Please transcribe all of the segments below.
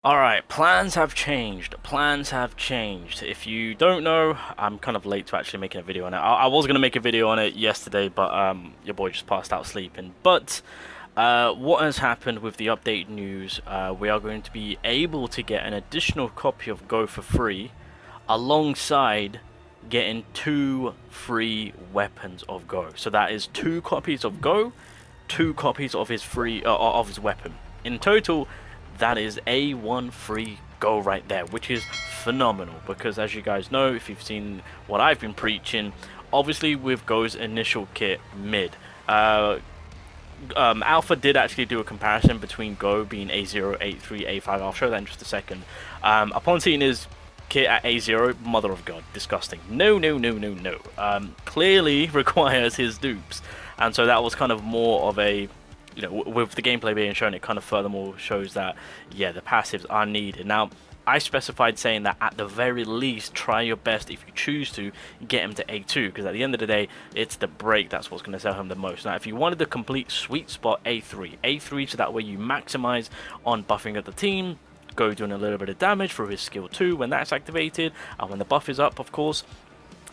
Alright, plans have changed. Plans have changed. If you don't know, I'm kind of late to actually making a video on it. I was going to make a video on it yesterday, but your boy just passed out sleeping. But what has happened with the update news, we are going to be able to get an additional copy of Go for free, alongside getting 2 free weapons of Go. So that is 2 copies of Go, 2 copies of his weapon. In total, that is A1 free Go right there, which is phenomenal, because as you guys know, if you've seen what I've been preaching, obviously with Go's initial kit mid, Alpha did actually do a comparison between Go being A0, A3, A5. I'll show that in just a second. Upon seeing his kit at A0, mother of God, disgusting. No. Clearly requires his dupes, and so that was kind of more of a, you know, with the gameplay being shown, it kind of furthermore shows that, yeah, the passives are needed. Now, I specified saying that at the very least, try your best, if you choose to, get him to A2, because at the end of the day, it's the break that's what's going to sell him the most. Now, if you wanted the complete sweet spot, A3, so that way you maximize on buffing of the team, Go doing a little bit of damage through his skill 2 when that's activated, and when the buff is up, of course.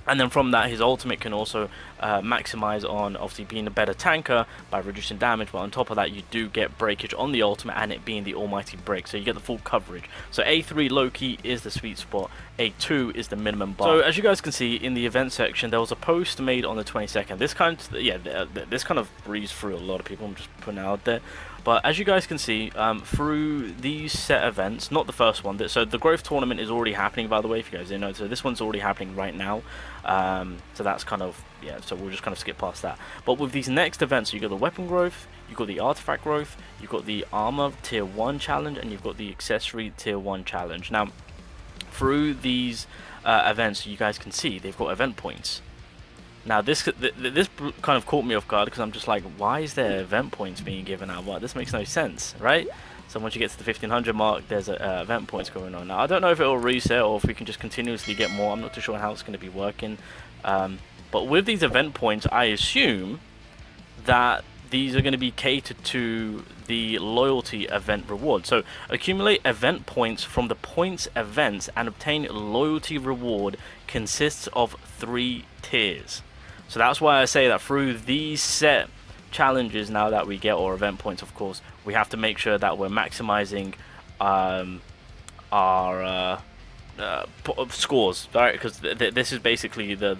And then from that, his ultimate can also maximize on obviously being a better tanker by reducing damage, but on top of that, you do get breakage on the ultimate and it being the almighty break, so you get the full coverage. So A3 low-key is the sweet spot, A2 is the minimum bar. So as you guys can see in the event section, there was a post made on the 22nd. This kind of breezed through a lot of people, I'm just putting it out there. But as you guys can see, through these set events, not the first one, so the growth tournament is already happening, by the way, if you guys didn't know. So this one's already happening right now. So that's kind of, yeah, so we'll just kind of skip past that. But with these next events, so you got the weapon growth, you've got the artifact growth, you've got the armor tier 1 challenge, and you've got the accessory tier 1 challenge. Now, through these events, you guys can see they've got event points. Now this kind of caught me off guard, because I'm just like, why is there event points being given out? Well, this makes no sense, right? So once you get to the 1500 mark, there's event points going on. Now I don't know if it will reset or if we can just continuously get more. I'm not too sure how it's going to be working. But with these event points, I assume that these are going to be catered to the loyalty event reward. So accumulate event points from the points events and obtain loyalty reward consists of 3 tiers. So that's why I say that through these set challenges now that we get, or event points of course, we have to make sure that we're maximizing our scores, right? Because this is basically the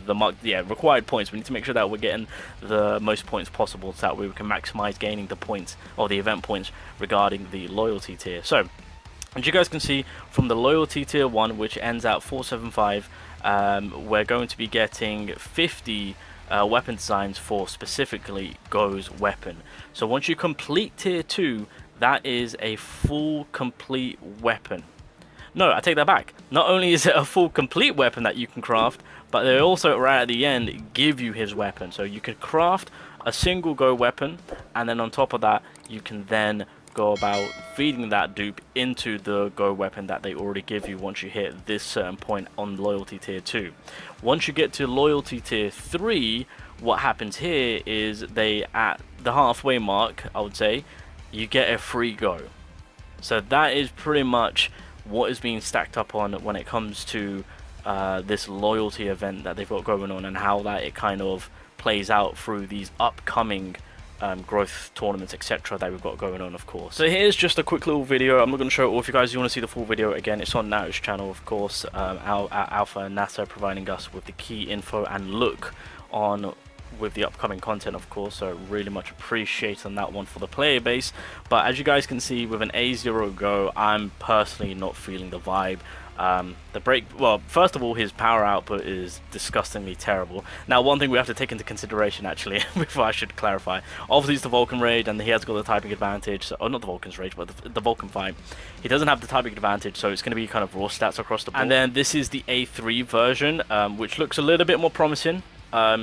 required points. We need to make sure that we're getting the most points possible, so that we can maximize gaining the points, or the event points, regarding the loyalty tier. So as you guys can see, from the loyalty tier 1, which ends at 475, we're going to be getting 50 weapon designs for specifically Go's weapon. So once you complete tier 2, that is a full complete weapon. No, I take that back. Not only is it a full complete weapon that you can craft, but they also right at the end give you his weapon. So you can craft a single Go weapon, and then on top of that, you can then go about feeding that dupe into the Go weapon that they already give you once you hit this certain point on loyalty tier 2. Once you get to loyalty tier 3, what happens here is at the halfway mark, I would say, you get a free Go. So that is pretty much what is being stacked up on when it comes to this loyalty event that they've got going on, and how that it kind of plays out through these upcoming growth tournaments, etc., that we've got going on, of course. So here's just a quick little video. I'm not going to show it all. If you guys want to see the full video, again, it's on Nao's channel, of course. Alpha and NASA providing us with the key info and look on with the upcoming content, of course, so really much appreciate on that one for the player base. But as you guys can see, with an A0 Go, I'm personally not feeling the vibe. The break, well, first of all, his power output is disgustingly terrible. Now, one thing we have to take into consideration, actually, before I should clarify, obviously it's the Vulcan Rage, and he has got the typing advantage, so, oh, not the Vulcan's Rage, but the Vulcan fight. He doesn't have the typing advantage, so it's going to be kind of raw stats across the board. And then this is the A3 version, which looks a little bit more promising.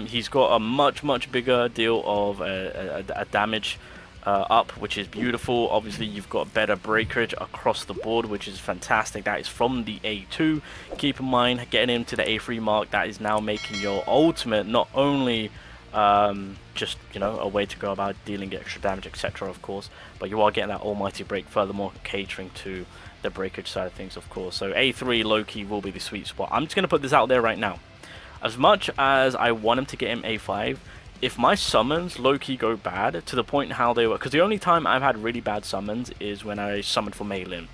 He's got a much bigger deal of a damage up, which is beautiful. Obviously you've got better breakage across the board, which is fantastic. That is from the A2. Keep in mind, getting him to the A3 mark, that is now making your ultimate not only just, you know, a way to go about dealing extra damage, etc., of course, but you are getting that almighty break, furthermore catering to the breakage side of things, of course. So A3 low-key will be the sweet spot. I'm just going to put this out there right now. As much as I want him to get him A5, if my summons low-key go bad to the point how they were, because the only time I've had really bad summons is when I summoned for Mei Lin.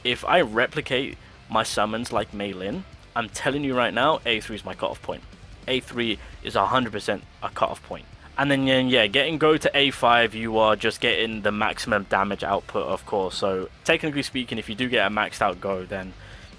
If I replicate my summons like Mei Lin, I'm telling you right now, A3 is my cutoff point. A3 is 100% a cutoff point. And then, yeah, getting Go to A5, you are just getting the maximum damage output, of course. So, technically speaking, if you do get a maxed out Go, then,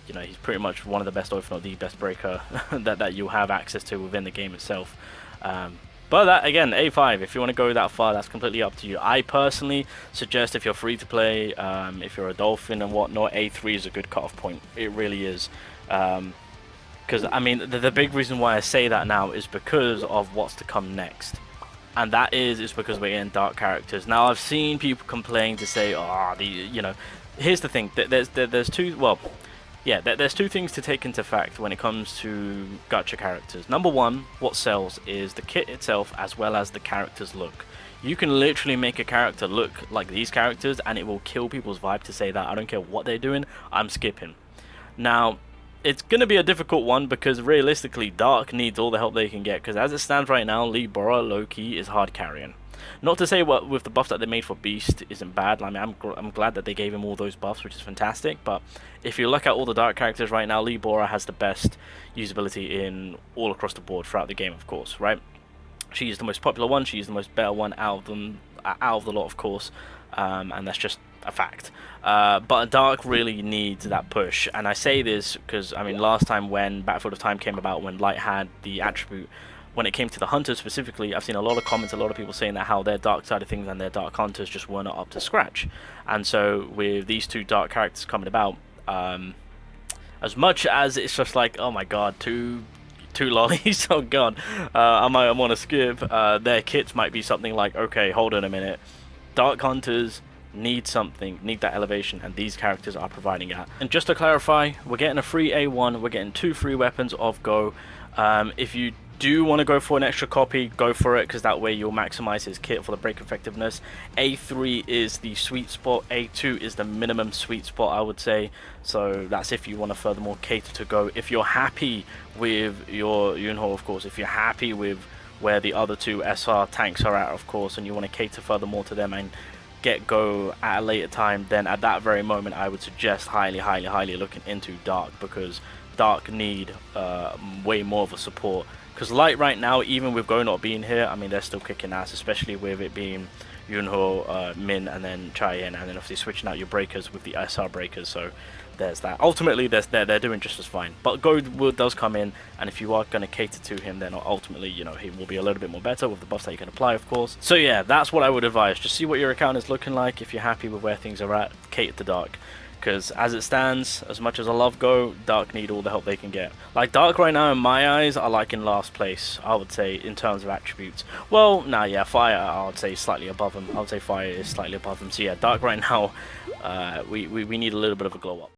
you know, he's pretty much one of the best, or if not the best breaker that you'll have access to within the game itself. But that, again, A5, if you want to go that far, that's completely up to you. I personally suggest if you're free to play, if you're a Dolphin and whatnot, A3 is a good cutoff point. It really is. Because, I mean, the big reason why I say that now is because of what's to come next. And that is because we're getting dark characters. Now, I've seen people complain to say, oh, you know, here's the thing. There's two, well, yeah, there's two things to take into fact when it comes to gacha characters. Number one, what sells is the kit itself as well as the character's look. You can literally make a character look like these characters and it will kill people's vibe to say that. I don't care what they're doing, I'm skipping. Now, it's going to be a difficult one because realistically Dark needs all the help they can get, because as it stands right now, Lee Bora low-key is hard carrying. Not to say what with the buff that they made for Beast isn't bad. I mean, I'm glad that they gave him all those buffs, which is fantastic, but if you look at all the Dark characters right now, Lee Bora has the best usability in all across the board throughout the game, of course, right? She's the most popular one, she's the most better one out of them, out of the lot, of course, and that's just a fact. But Dark really needs that push, and I say this because, I mean, last time when Battlefield of Time came about, when Light had the attribute, when it came to the Hunters specifically, I've seen a lot of comments, a lot of people saying that how their Dark side of things and their Dark Hunters just were not up to scratch. And so with these two Dark characters coming about, as much as it's just like, oh my god, two lollies, oh god, I might want to skip, their kits might be something like, okay, hold on a minute, Dark Hunters need something, need that elevation, and these characters are providing that. And just to clarify, we're getting a free A1, we're getting 2 free weapons of Go. If you do want to go for an extra copy, go for it, because that way you'll maximize his kit for the break effectiveness. A3 is the sweet spot, A2 is the minimum sweet spot, I would say. So that's if you want to furthermore cater to Go. If you're happy with your Yunho, of course, if you're happy with where the other two SR tanks are at, of course, and you want to cater furthermore to them and get Go at a later time, then at that very moment I would suggest highly looking into Dark, because Dark need way more of a support. Because Light right now, even with Go not being here, I mean, they're still kicking ass, especially with it being Yunho, Min, and then Cheyenne, and then obviously switching out your breakers with the SR breakers. So there's that. Ultimately, they're doing just as fine. But Go does come in, and if you are going to cater to him, then ultimately, you know, he will be a little bit more better with the buffs that you can apply, of course. So yeah, that's what I would advise. Just see what your account is looking like. If you're happy with where things are at, cater to Dark. Because as it stands, as much as I love Go, Dark need all the help they can get. Like, Dark right now, in my eyes, are like in last place, I would say, in terms of attributes. Well, nah, yeah, Fire, I would say slightly above him. I would say Fire is slightly above him. So yeah, Dark right now, we need a little bit of a glow up.